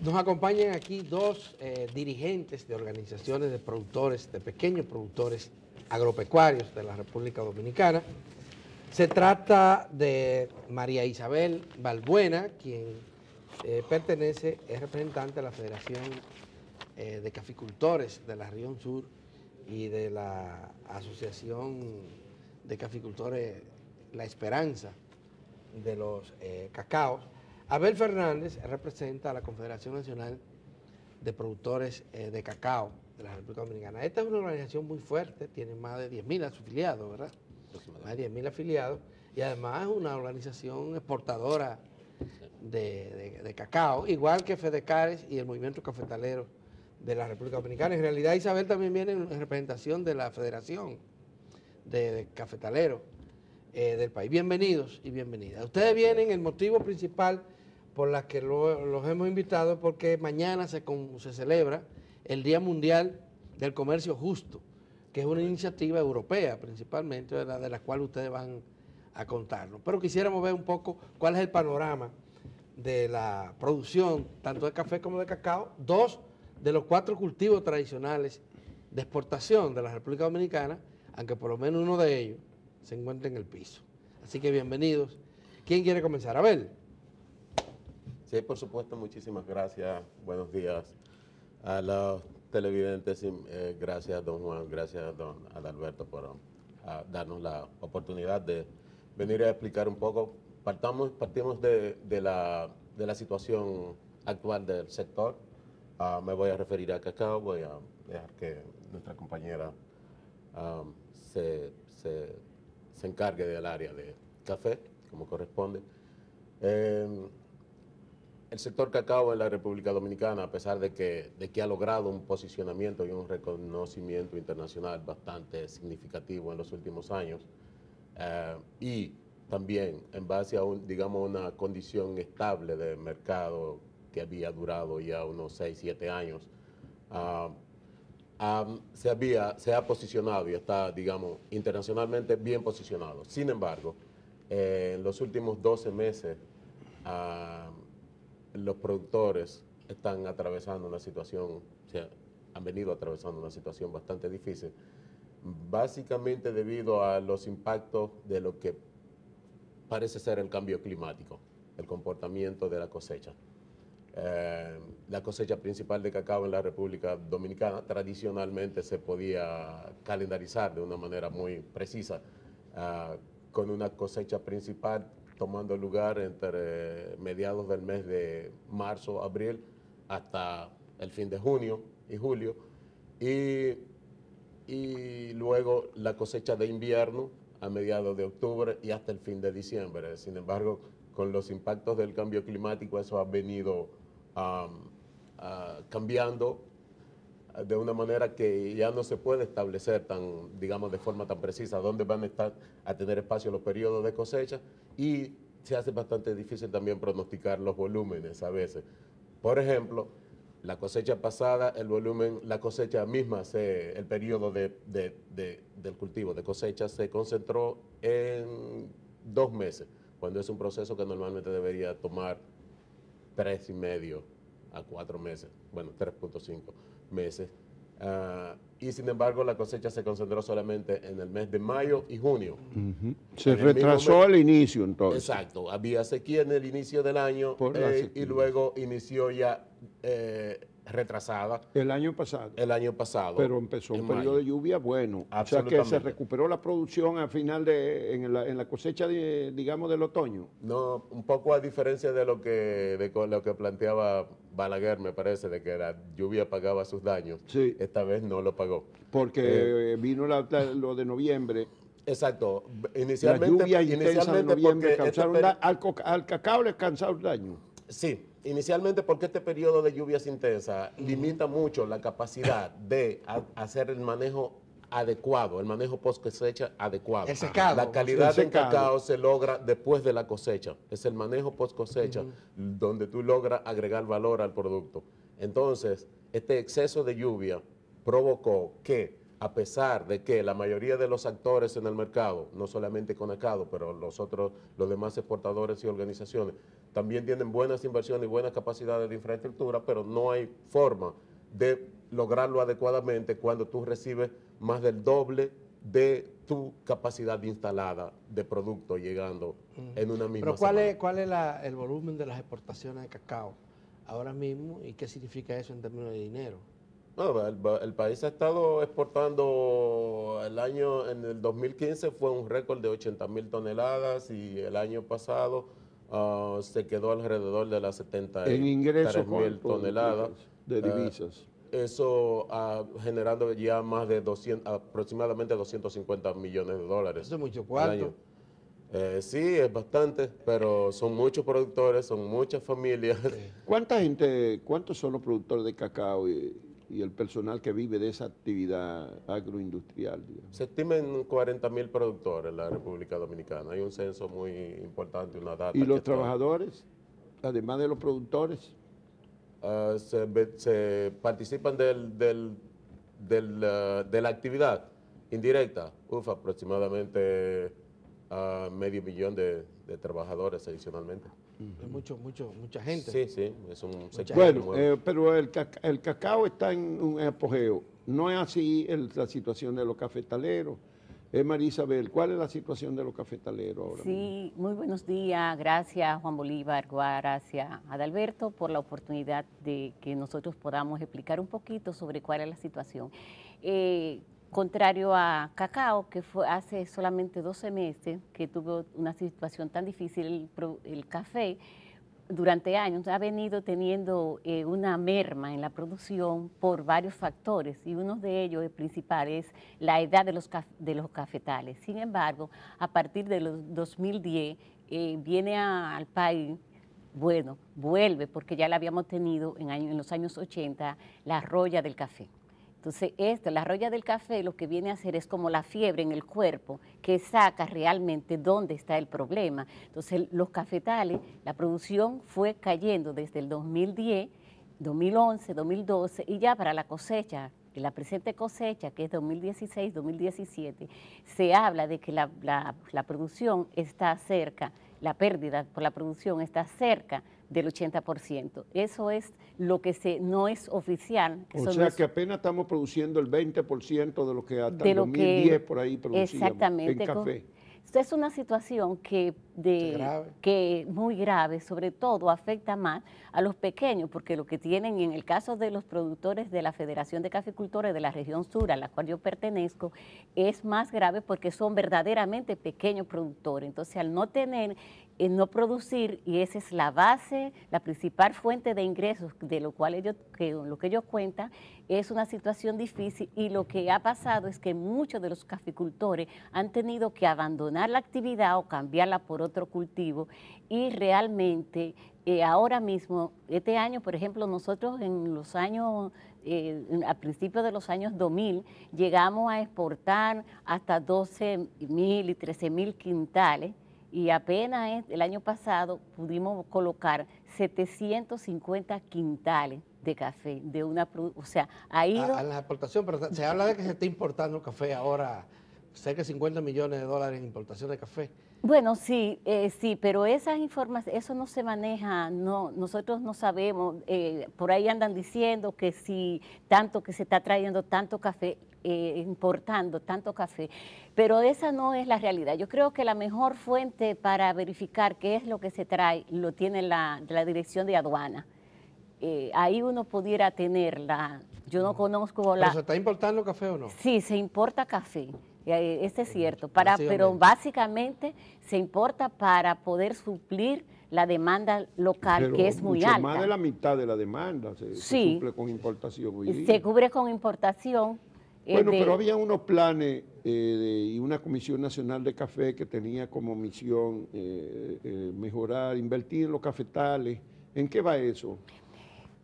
Nos acompañan aquí dos dirigentes de organizaciones de productores, de pequeños productores agropecuarios de la República Dominicana. Se trata de María Isabel Balbuena, quien es representante de la Federación de Caficultores de la Región Sur y de la Asociación de Caficultores La Esperanza de los Cacaos. Abel Fernández representa a la Confederación Nacional de Productores de Cacao de la República Dominicana. Esta es una organización muy fuerte, tiene más de 10.000 afiliados, ¿verdad? Más de 10.000 afiliados, y además es una organización exportadora de cacao, igual que Fedecares y el Movimiento Cafetalero de la República Dominicana. En realidad Isabel también viene en representación de la Federación de Cafetaleros del país. Bienvenidos y bienvenidas. Ustedes vienen, el motivo principal por la que los hemos invitado es porque mañana se celebra el Día Mundial del Comercio Justo, que es una iniciativa europea principalmente, de la cual ustedes van a contarnos. Pero quisiéramos ver un poco cuál es el panorama de la producción, tanto de café como de cacao, dos de los 4 cultivos tradicionales de exportación de la República Dominicana, aunque por lo menos uno de ellos se encuentra en el piso. Así que bienvenidos. ¿Quién quiere comenzar? Abel. Sí, por supuesto, muchísimas gracias. Buenos días a los televidentes. Gracias, don Juan, gracias, don Adalberto, por darnos la oportunidad de venir a explicar un poco. Partimos de la situación actual del sector. Me voy a referir a cacao, voy a dejar que nuestra compañera se encargue del área de café, como corresponde. El sector cacao en la República Dominicana, a pesar de que ha logrado un posicionamiento y un reconocimiento internacional bastante significativo en los últimos años, y también en base a una condición estable de mercado que había durado ya unos 6, 7 años, se ha posicionado y está, internacionalmente bien posicionado. Sin embargo, en los últimos 12 meses, los productores están atravesando una situación, han venido atravesando una situación bastante difícil, básicamente debido a los impactos de lo que parece ser el cambio climático, el comportamiento de la cosecha. La cosecha principal de cacao en la República Dominicana tradicionalmente se podía calendarizar de una manera muy precisa, con una cosecha principal tomando lugar entre mediados del mes de marzo, abril, hasta el fin de junio y julio, y luego la cosecha de invierno a mediados de octubre y hasta el fin de diciembre. Sin embargo, con los impactos del cambio climático, eso ha venido cambiando de una manera que ya no se puede establecer de forma tan precisa dónde van a tener espacio los periodos de cosecha, y se hace bastante difícil también pronosticar los volúmenes a veces. Por ejemplo, la cosecha pasada, la cosecha misma, el periodo del cultivo de cosecha se concentró en 2 meses, cuando es un proceso que normalmente debería tomar 3,5 a 4 meses, bueno, 3,5 meses. Y sin embargo, la cosecha se concentró solamente en el mes de mayo y junio. Se retrasó el inicio, entonces. Exacto, había sequía en el inicio del año y luego inició ya retrasada. El año pasado. El año pasado. Pero empezó un periodo de lluvia bueno. O sea que se recuperó la producción al final en la cosecha, del otoño. No, un poco a diferencia de lo que planteaba Balaguer, me parece, de que la lluvia pagaba sus daños. Sí. Esta vez no lo pagó. Porque vino lo de noviembre. Exacto. Inicialmente, la lluvia intensa de noviembre al cacao le causaron daño. Sí. Inicialmente porque este periodo de lluvias intensas limita mucho la capacidad de hacer el manejo adecuado, el manejo post cosecha adecuado. El secado. La calidad del cacao se logra después de la cosecha. Es el manejo post cosecha donde tú logras agregar valor al producto. Entonces, este exceso de lluvia provocó que, a pesar de que la mayoría de los actores en el mercado, no solamente Conecado, pero los demás exportadores y organizaciones, también tienen buenas inversiones y buenas capacidades de infraestructura, pero no hay forma de lograrlo adecuadamente cuando tú recibes más del doble de tu capacidad instalada de producto llegando en una misma Pero semana. ¿cuál es el volumen de las exportaciones de cacao ahora mismo y qué significa eso en términos de dinero? No, el país ha estado exportando en el 2015 fue un récord de 80.000 toneladas y el año pasado se quedó alrededor de las En ingresos 73.000 toneladas. de divisas. Eso generando ya más de aproximadamente 250 millones de dólares Eso es mucho al cuarto. año. Sí, es bastante, pero son muchos productores, son muchas familias. ¿Cuántos son los productores de cacao y el personal que vive de esa actividad agroindustrial, digamos? Se estiman 40.000 productores en la República Dominicana. Hay un censo muy importante, una data. ¿Y los trabajadores, además de los productores? Se participan de la actividad indirecta. Aproximadamente medio millón de trabajadores adicionalmente. Es mucha gente. Sí, sí, es un sector. Bueno, pero el cacao está en un apogeo. No es así la situación de los cafetaleros. María Isabel, ¿cuál es la situación de los cafetaleros ahora mismo? Sí, muy buenos días. Gracias, Juan Bolívar, gracias, Adalberto, por la oportunidad de que nosotros podamos explicar un poquito sobre cuál es la situación. Contrario a cacao, que fue hace solamente 12 meses que tuvo una situación tan difícil, el café durante años ha venido teniendo una merma en la producción por varios factores y uno de ellos, el principal, es la edad de los cafetales. Sin embargo, a partir de los 2010 viene al país, bueno, vuelve porque ya la habíamos tenido en los años 80, la roya del café. Entonces, la roya del café lo que viene a hacer es como la fiebre en el cuerpo que saca realmente dónde está el problema. Entonces, los cafetales, la producción fue cayendo desde el 2010, 2011, 2012 y ya para la cosecha, la presente cosecha, que es 2016, 2017, se habla de que la producción está cerca, la pérdida por la producción está cerca del 80%. Eso es lo que no es oficial. O sea que apenas estamos produciendo el 20% de lo que hasta el 2010 por ahí producíamos exactamente, en café. Esto es una situación que muy grave, sobre todo afecta más a los pequeños, porque lo que tienen en el caso de los productores de la Federación de Caficultores de la región sur, a la cual yo pertenezco, es más grave porque son verdaderamente pequeños productores. Entonces, al no tener, no producir, y esa es la base, la principal fuente de ingresos de lo que ellos cuentan, es una situación difícil y lo que ha pasado es que muchos de los caficultores han tenido que abandonar la actividad o cambiarla por otro cultivo y realmente ahora mismo, este año, por ejemplo, nosotros en los años, a principios de los años 2000, llegamos a exportar hasta 12.000 y 13.000 quintales y apenas el año pasado pudimos colocar 750 quintales de café, o sea, ha ido... A la exportación, pero se habla de que se está importando café ahora, cerca de 50 millones de dólares en importación de café. Bueno, sí, pero esas informaciones, eso no se maneja, nosotros no sabemos, por ahí andan diciendo que si tanto que se está trayendo tanto café, importando tanto café, pero esa no es la realidad. Yo creo que la mejor fuente para verificar qué es lo que se trae lo tiene la Dirección de Aduana. Ahí uno pudiera tenerla, yo no conozco la... ¿Pero se está importando café o no? Sí, se importa café. Eso es cierto, pero básicamente se importa para poder suplir la demanda local, pero que es muy alta. Más de la mitad de la demanda se suple con importación hoy día. Se cubre con importación. Bueno, pero había unos planes y una Comisión Nacional de Café que tenía como misión mejorar, invertir en los cafetales. ¿En qué va eso?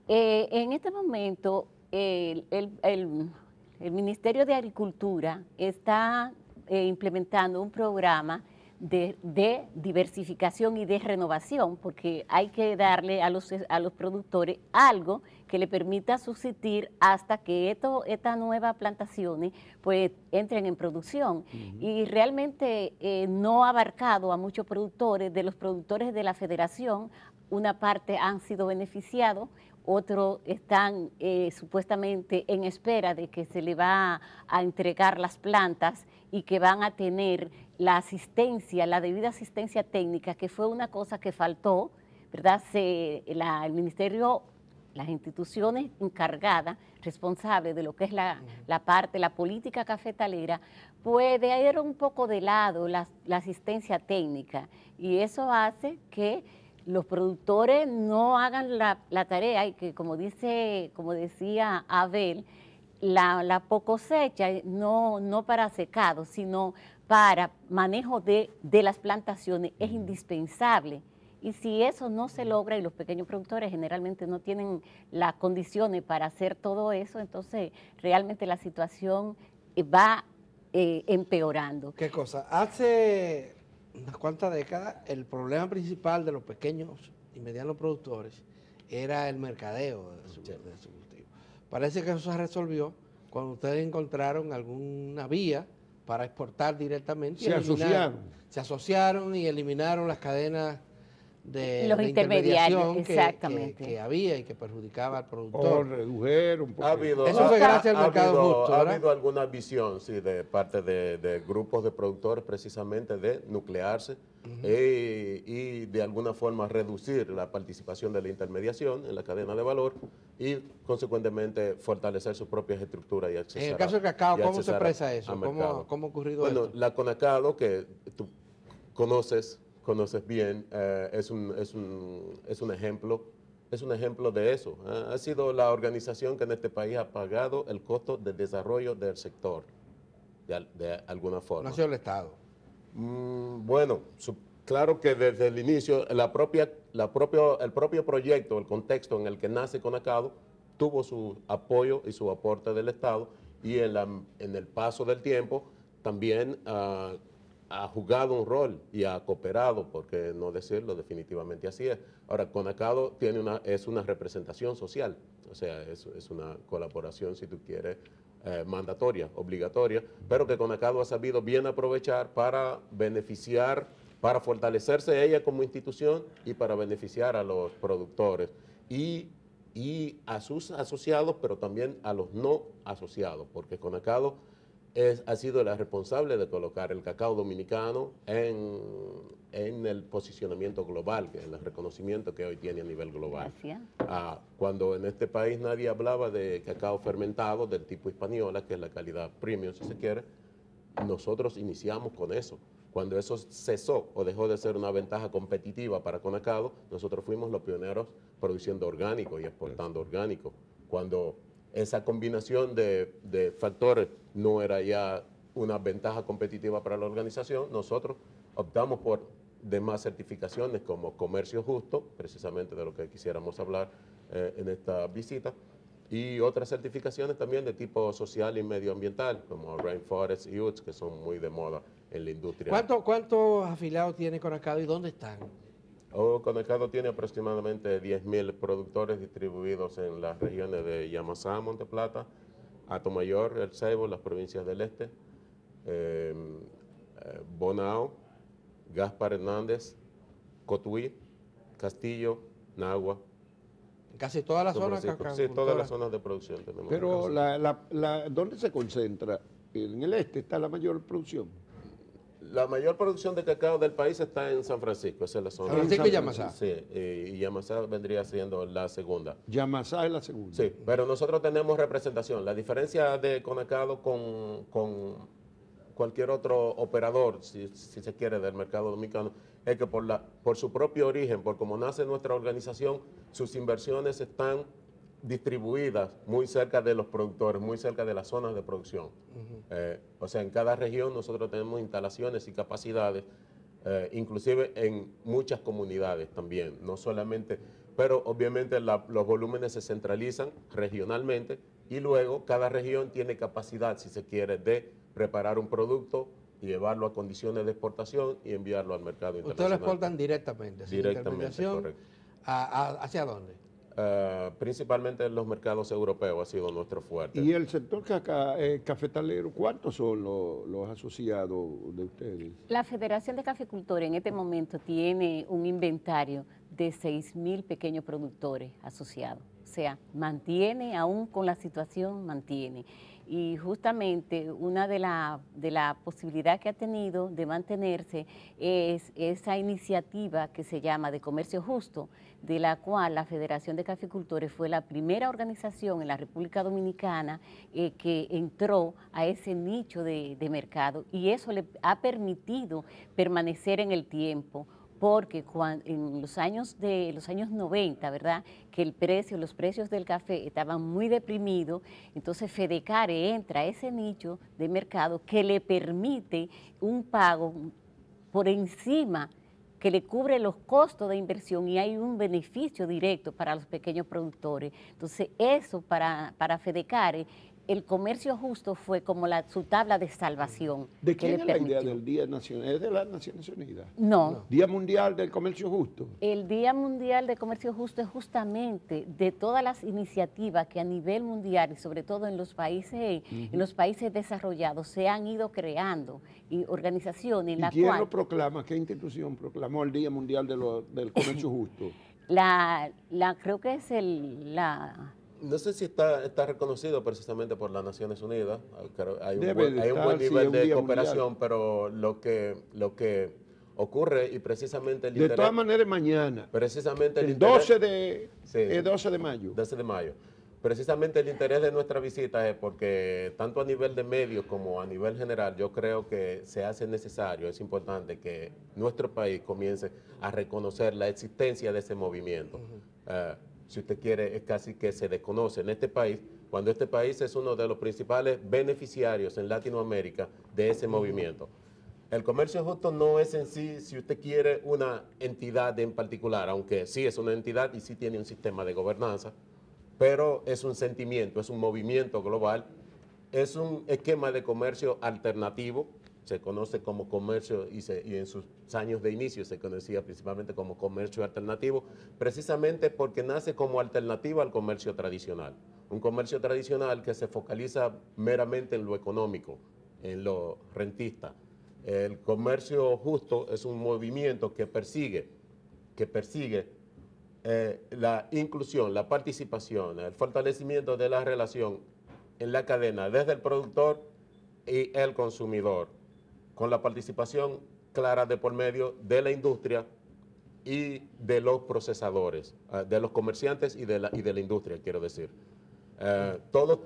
En este momento, el Ministerio de Agricultura está implementando un programa de diversificación y de renovación, porque hay que darle a los productores algo que le permita subsistir hasta que estas nuevas plantaciones pues entren en producción. Y realmente no ha abarcado a muchos productores, de los productores de la Federación, una parte han sido beneficiados, otros están supuestamente en espera de que se le va a entregar las plantas y que van a tener la asistencia, la debida asistencia técnica, que fue una cosa que faltó, ¿verdad? El ministerio, las instituciones encargadas, responsables de lo que es la parte, la política cafetalera, pues dejar un poco de lado la asistencia técnica, y eso hace que los productores no hagan la tarea y que, como decía Abel, la cosecha no para secado, sino para manejo de las plantaciones es indispensable. Y si eso no se logra y los pequeños productores generalmente no tienen las condiciones para hacer todo eso, entonces realmente la situación va empeorando. ¿Qué cosa? Hace unas cuantas décadas el problema principal de los pequeños y medianos productores era el mercadeo de su cultivo. Parece que eso se resolvió cuando ustedes encontraron alguna vía para exportar directamente. Se asociaron y eliminaron las cadenas de intermediación que había y que perjudicaba al productor. O redujeron. Eso fue gracias al mercado justo, ¿verdad? Ha habido alguna visión, sí, de parte de grupos de productores precisamente de nuclearse y de alguna forma reducir la participación de la intermediación en la cadena de valor y consecuentemente fortalecer sus propias estructuras y acceder. En el caso del cacao, ¿cómo se expresa eso? ¿Cómo ha ocurrido esto? Bueno, la Conacado, que tú conoces bien, es un ejemplo de eso. Ha sido la organización que en este país ha pagado el costo del desarrollo del sector, de alguna forma. No ha sido el Estado. Bueno, claro que desde el inicio, el propio proyecto, el contexto en el que nace Conacado, tuvo su apoyo y su aporte del Estado, y en el paso del tiempo también ha jugado un rol y ha cooperado, por qué no decirlo, definitivamente así es. Ahora, Conacado es una representación social, o sea, es una colaboración, si tú quieres, mandatoria, obligatoria, pero que Conacado ha sabido bien aprovechar para beneficiar, para fortalecerse ella como institución y para beneficiar a los productores y a sus asociados, pero también a los no asociados, porque Conacado ha sido la responsable de colocar el cacao dominicano en el posicionamiento global, que es el reconocimiento que hoy tiene a nivel global. Cuando en este país nadie hablaba de cacao fermentado del tipo Hispaniola, que es la calidad premium, si se quiere, nosotros iniciamos con eso. Cuando eso cesó o dejó de ser una ventaja competitiva para Conacado, nosotros fuimos los pioneros produciendo orgánico y exportando orgánico. Cuando esa combinación de factores no era ya una ventaja competitiva para la organización, nosotros optamos por demás certificaciones como Comercio Justo, precisamente de lo que quisiéramos hablar en esta visita, y otras certificaciones también de tipo social y medioambiental, como Rainforest y UTS, que son muy de moda en la industria. ¿Cuántos afiliados tiene Conacado y dónde están? Conacado tiene aproximadamente 10.000 productores distribuidos en las regiones de Yamasá, Monteplata, Atomayor, El Ceibo, las provincias del este, Bonao, Gaspar Hernández, Cotuí, Castillo, Nagua. Casi todas las zonas. Sí, todas las zonas de producción tenemos. Pero ¿dónde se concentra? En el este está la mayor producción. La mayor producción de cacao del país está en San Francisco, esa es la zona. San Francisco y Yamasá. Sí, y Yamasá vendría siendo la segunda. Yamasá es la segunda. Sí, pero nosotros tenemos representación. La diferencia de Conacado con cualquier otro operador, si se quiere, del mercado dominicano, es que por su propio origen, por cómo nace nuestra organización, sus inversiones están distribuidas muy cerca de los productores, muy cerca de las zonas de producción. O sea, en cada región nosotros tenemos instalaciones y capacidades, inclusive en muchas comunidades también, no solamente, pero obviamente los volúmenes se centralizan regionalmente y luego cada región tiene capacidad, si se quiere, de preparar un producto y llevarlo a condiciones de exportación y enviarlo al mercado internacional. Ustedes lo exportan directamente, sin intermediación. Correcto. ¿Hacia dónde? Principalmente en los mercados europeos ha sido nuestro fuerte. Y el sector cafetalero, ¿cuántos son los asociados de ustedes? La Federación de Caficultores en este momento tiene un inventario de 6.000 pequeños productores asociados. O sea, mantiene, aún con la situación, mantiene. Y justamente una de la posibilidad que ha tenido de mantenerse es esa iniciativa que se llama de comercio justo, de la cual la Federación de Caficultores fue la primera organización en la República Dominicana que entró a ese nicho de mercado, y eso le ha permitido permanecer en el tiempo, porque en los años 90, ¿verdad?, que los precios del café estaban muy deprimidos, entonces Fedecare entra a ese nicho de mercado que le permite un pago por encima que le cubre los costos de inversión, y hay un beneficio directo para los pequeños productores. Entonces eso para Fedecare, el comercio justo fue como su tabla de salvación. ¿De quién es la idea del Día Nacional? ¿Es de las Naciones Unidas? No. Día Mundial del Comercio Justo. El Día Mundial de Comercio Justo es justamente de todas las iniciativas que a nivel mundial, y sobre todo en los países, desarrollados, se han ido creando, y organizaciones en ¿Y la quién cual... lo proclama? ¿Qué institución proclamó el Día Mundial del Comercio Justo? Creo que es No sé si está reconocido precisamente por las Naciones Unidas. Hay un Debe de buen estar, sí, nivel un de día cooperación, mundial. pero lo que ocurre, y precisamente el De interés... todas maneras, mañana, Precisamente el interés- 12 de mayo. 12 de mayo. Precisamente el interés de nuestra visita es porque tanto a nivel de medios como a nivel general, yo creo que se hace necesario, es importante que nuestro país comience a reconocer la existencia de ese movimiento. Si usted quiere, es casi que se desconoce en este país, cuando este país es uno de los principales beneficiarios en Latinoamérica de ese movimiento. El comercio justo no es en sí, si usted quiere, una entidad en particular, aunque sí es una entidad y sí tiene un sistema de gobernanza, pero es un sentimiento, es un movimiento global, es un esquema de comercio alternativo, se conoce como comercio y en sus años de inicio se conocía principalmente como comercio alternativo, precisamente porque nace como alternativa al comercio tradicional. Un comercio tradicional que se focaliza meramente en lo económico, en lo rentista. El comercio justo es un movimiento que persigue la inclusión, la participación, el fortalecimiento de la relación en la cadena desde el productor y el consumidor, con la participación clara de por medio de la industria y de los procesadores, de los comerciantes y de la industria, quiero decir. Todos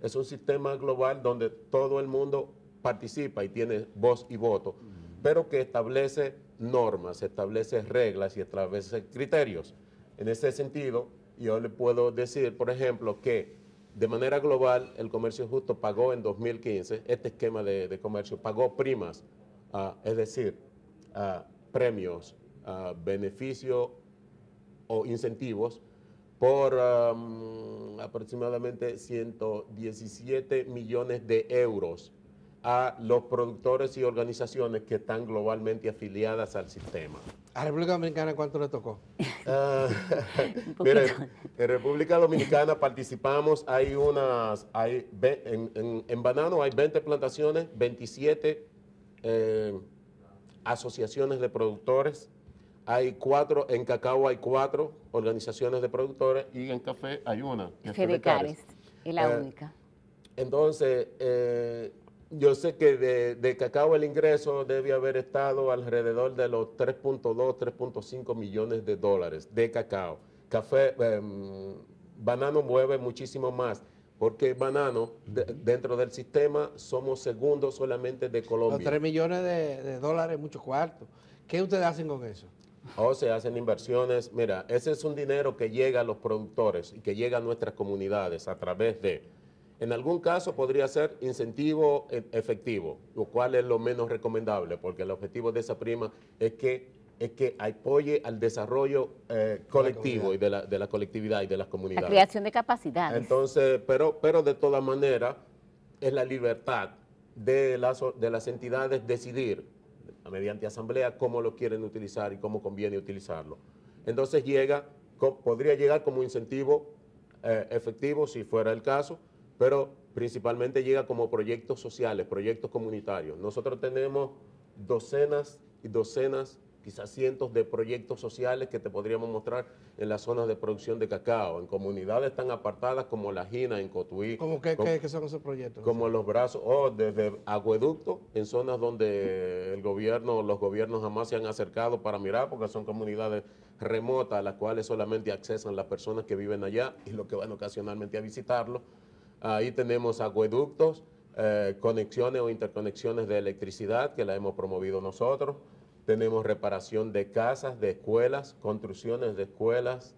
es un sistema global donde todo el mundo participa y tiene voz y voto, pero que establece normas, establece reglas y establece criterios. En ese sentido, yo le puedo decir, por ejemplo, que de manera global el comercio justo pagó en 2015, este esquema de comercio pagó primas, es decir, premios, beneficios o incentivos por aproximadamente 117 millones de euros a los productores y organizaciones que están globalmente afiliadas al sistema. ¿A República Dominicana cuánto le tocó? Mire, en República Dominicana participamos, en banano hay 20 plantaciones, 27 asociaciones de productores, en cacao hay 4 organizaciones de productores y en café hay una. Fedecare es la única. Entonces, yo sé que de cacao el ingreso debe haber estado alrededor de los 3.2, 3.5 millones de dólares de cacao. Banano mueve muchísimo más, porque banano, dentro del sistema, somos segundos solamente de Colombia. Los 3 millones de dólares, mucho cuarto. ¿Qué ustedes hacen con eso? O se hacen inversiones. Mira, ese es un dinero que llega a los productores y que llega a nuestras comunidades a través de... En algún caso podría ser incentivo efectivo, lo cual es lo menos recomendable, porque el objetivo de esa prima es que apoye al desarrollo colectivo y de la colectividad y de las comunidades. La creación de capacidades. Entonces, pero de todas maneras, es la libertad de las entidades decidir, mediante asamblea, cómo lo quieren utilizar y cómo conviene utilizarlo. Entonces podría llegar como incentivo efectivo, si fuera el caso, pero principalmente llega como proyectos sociales, proyectos comunitarios. Nosotros tenemos docenas y docenas, quizás cientos de proyectos sociales que te podríamos mostrar en las zonas de producción de cacao, en comunidades tan apartadas como La Gina, en Cotuí. ¿Cómo qué son esos proyectos? Como los brazos, o desde acueductos, en zonas donde los gobiernos jamás se han acercado para mirar, porque son comunidades remotas a las cuales solamente accesan las personas que viven allá y los que van ocasionalmente a visitarlo. Ahí tenemos acueductos, conexiones o interconexiones de electricidad que la hemos promovido nosotros. Tenemos reparación de casas, de escuelas, construcciones de escuelas,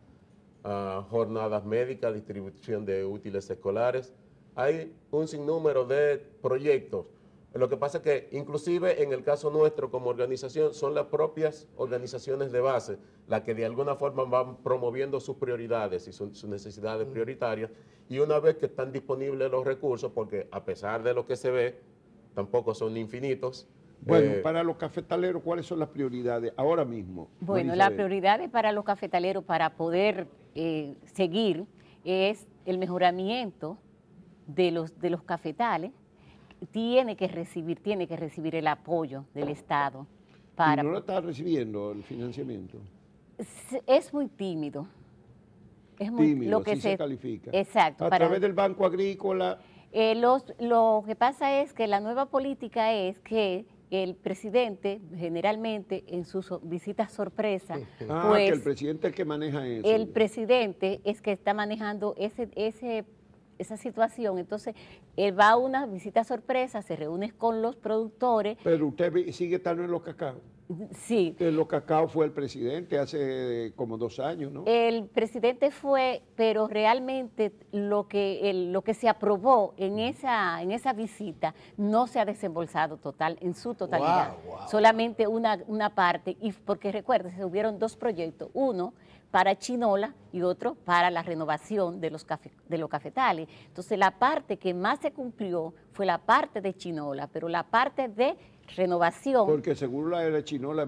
jornadas médicas, distribución de útiles escolares. Hay un sinnúmero de proyectos. Lo que pasa es que inclusive en el caso nuestro como organización son las propias organizaciones de base las que de alguna forma van promoviendo sus prioridades y sus necesidades prioritarias, y una vez que están disponibles los recursos, porque a pesar de lo que se ve, tampoco son infinitos. Bueno, para los cafetaleros, ¿cuáles son las prioridades ahora mismo? Bueno, María las Isabel? prioridades para los cafetaleros para poder seguir es el mejoramiento de los cafetales. Tiene que recibir el apoyo del Estado. ¿Y no lo está recibiendo el financiamiento? Es muy tímido. Es muy Tímido, sí se califica. Exacto. A través del Banco Agrícola. Lo que pasa es que la nueva política es que el presidente generalmente en sus visitas sorpresa, Que el presidente es el que maneja eso. el presidente es que está manejando esa situación. Entonces, él va a una visita sorpresa, se reúne con los productores. Pero usted sigue estando en los cacao. Sí. En los cacao fue el presidente hace como 2 años, ¿no? El presidente fue, pero realmente lo que se aprobó en esa visita no se ha desembolsado en su totalidad. Wow. Solamente una parte, y porque recuerden, hubieron 2 proyectos, uno para Chinola y otro para la renovación de los cafetales. Entonces, la parte que más se cumplió fue la parte de Chinola, pero la parte de renovación. Porque seguro la de la Chinola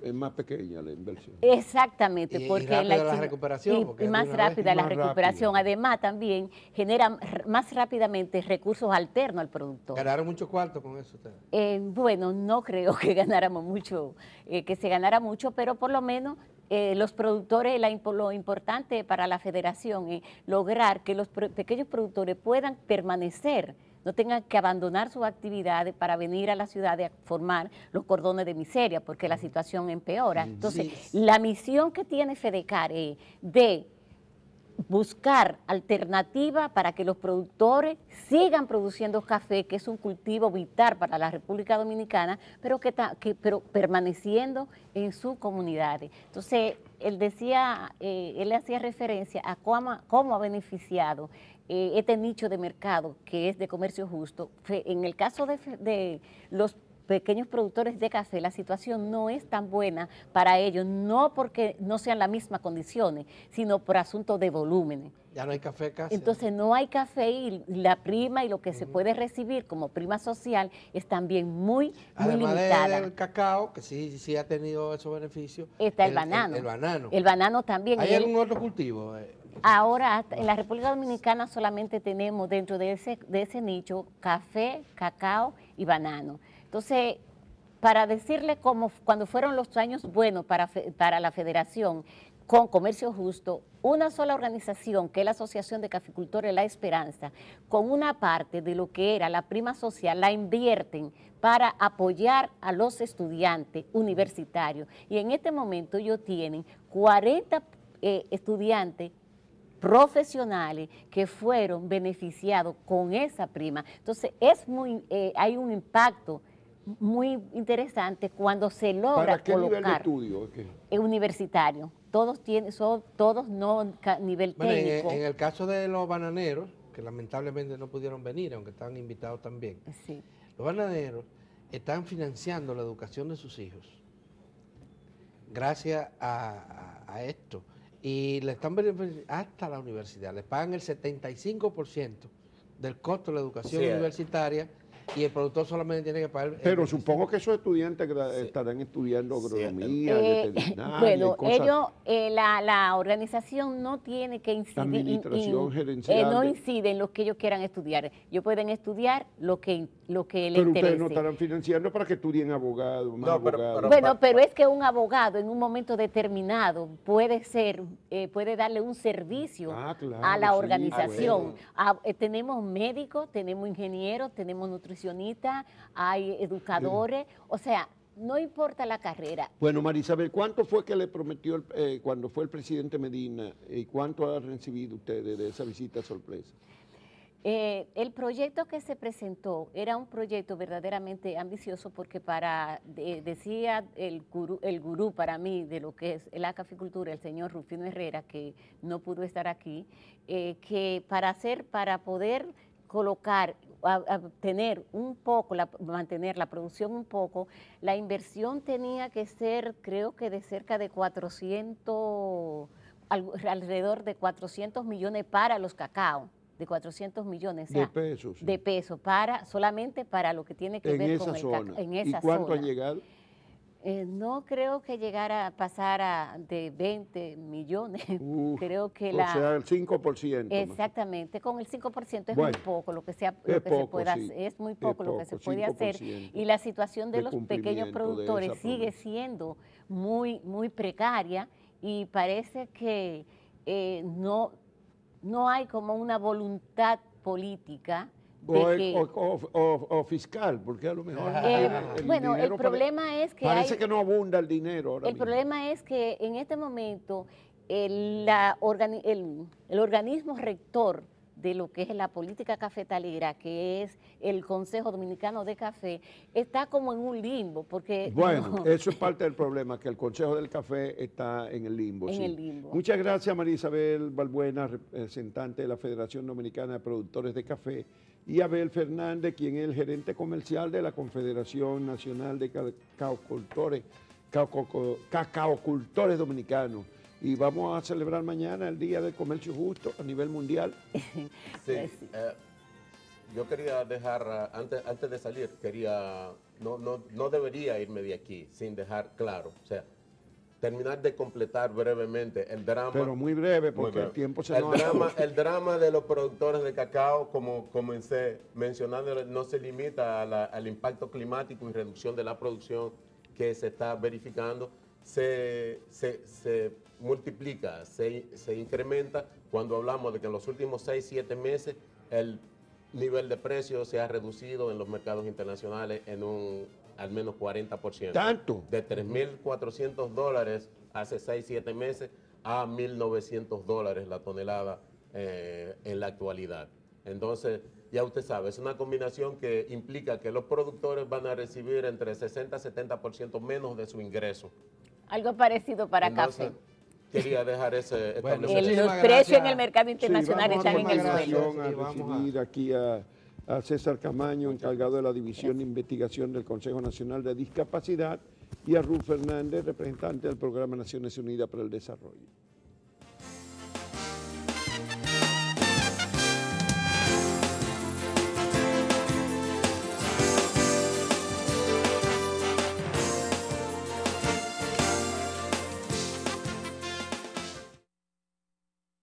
es más pequeña la inversión. Exactamente, Y porque rápida la Chinola- recuperación, porque y es más de una rápida vez. la Más recuperación. rápido. Además, también genera más rápidamente recursos alternos al productor. Ganaron mucho cuarto con eso ustedes. Bueno, no creo que ganáramos mucho, que se ganara mucho, pero por lo menos los productores, lo importante para la federación es lograr que los pequeños productores puedan permanecer, no tengan que abandonar sus actividades para venir a la ciudad a formar los cordones de miseria, porque la situación empeora. Entonces, Sí. la misión que tiene FEDECAR es de buscar alternativas para que los productores sigan produciendo café, que es un cultivo vital para la República Dominicana, pero pero permaneciendo en sus comunidades. Entonces, él hacía referencia a cómo ha beneficiado este nicho de mercado que es de comercio justo. En el caso de los pequeños productores de café, la situación no es tan buena para ellos, no porque no sean las mismas condiciones, sino por asunto de volúmenes. Ya no hay café casi. Entonces no hay café y la prima y lo que se puede recibir como prima social es también muy Además limitada. del cacao, que sí ha tenido esos beneficios. Está el banano. El banano. El banano también. ¿Hay algún otro cultivo? Ahora, en la República Dominicana solamente tenemos dentro de ese nicho café, cacao y banano. Entonces, para decirle cuando fueron los años buenos para la federación con comercio justo, una sola organización, que es la Asociación de Caficultores La Esperanza, con una parte de lo que era la prima social, la invierten para apoyar a los estudiantes universitarios. Y en este momento ellos tienen 40 estudiantes profesionales que fueron beneficiados con esa prima. Entonces, hay un impacto muy interesante cuando se logra ¿Para qué colocar nivel de estudio? universitario. Son todos no nivel Bueno, técnico. en el caso de los bananeros, que lamentablemente no pudieron venir, aunque estaban invitados también, Sí. los bananeros están financiando la educación de sus hijos gracias a esto. Y le están beneficiando hasta la universidad, les pagan el 75% del costo de la educación Sí, universitaria, y el productor solamente tiene que pagar... Pero supongo que esos estudiantes estarán estudiando agronomía, veterinaria, Bueno, y cosas. ellos, la organización no tiene que incidir, Administración gerencial no de- incide en lo que ellos quieran estudiar. Ellos pueden estudiar lo que lo que le Pero interese. ustedes no estarán financiando para que estudien abogados, más No, pero- abogados. Bueno, pero es que un abogado en un momento determinado puede ser, puede darle un servicio Claro, a la sí, organización. bueno. Tenemos médicos, tenemos ingenieros, tenemos nutricionistas, hay educadores, o sea, no importa la carrera. Bueno, Marisabel, ¿cuánto fue que le prometió cuando fue el presidente Medina y cuánto ha recibido ustedes de esa visita sorpresa? El proyecto que se presentó era un proyecto verdaderamente ambicioso porque decía el gurú para mí de lo que es la caficultura, el señor Rufino Herrera, que no pudo estar aquí, que para poder colocar, tener un poco, mantener la producción un poco, la inversión tenía que ser, creo que de cerca de 400, alrededor de 400 millones para los cacao. De 400 millones, o sea, de pesos. de pesos, solamente para lo que tiene que En ver esa con el zona. cacao. En esa ¿Y cuánto zona. ha llegado? No creo que llegara a pasar de 20 millones. Creo que o sea, el 5%. más. Exactamente, con el 5% es Bueno, muy poco lo que se poco, puede sí, hacer, es muy es poco lo que poco, se puede hacer 5% y la situación de de los cumplimiento pequeños de productores esa sigue promesa. siendo muy precaria y parece que no hay como una voluntad política de o fiscal, porque a lo mejor bueno, el dinero problema es que parece que no abunda el dinero ahora el mismo. problema es que en este momento el organismo rector de lo que es la política cafetalera, que es el Consejo Dominicano de Café, está como en un limbo, porque Bueno, eso es parte del problema, que el Consejo del Café está en el limbo. En sí. el limbo. Muchas gracias, María Isabel Balbuena, representante de la Federación Dominicana de Productores de Café, y Abel Fernández, quien es el gerente comercial de la Confederación Nacional de Cacaocultores Dominicanos. Y vamos a celebrar mañana el Día del Comercio Justo a nivel mundial. Sí, yo quería dejar, antes de salir, no debería irme de aquí sin dejar claro, o sea, terminar de completar brevemente el drama. Pero muy breve, porque el tiempo se nos acabó. El drama de los productores de cacao, como comencé mencionando, no se limita al impacto climático y reducción de la producción que se está verificando, se multiplica, se incrementa cuando hablamos de que en los últimos 6-7 meses el nivel de precios se ha reducido en los mercados internacionales en al menos 40%. ¿Tanto? De $3.400 hace 6-7 meses a $1.900 la tonelada en la actualidad. Entonces, ya usted sabe, es una combinación que implica que los productores van a recibir entre 60 y 70% menos de su ingreso. algo parecido para Entonces, café. quería dejar ese Bueno, establecimiento. Los muchísimas precios gracias. en el mercado internacional Sí, están en el vamos a suelo. continuación a recibir aquí a César Camaño, encargado de la División de Investigación del Consejo Nacional de Discapacidad, y a Ruth Fernández, representante del Programa Naciones Unidas para el Desarrollo.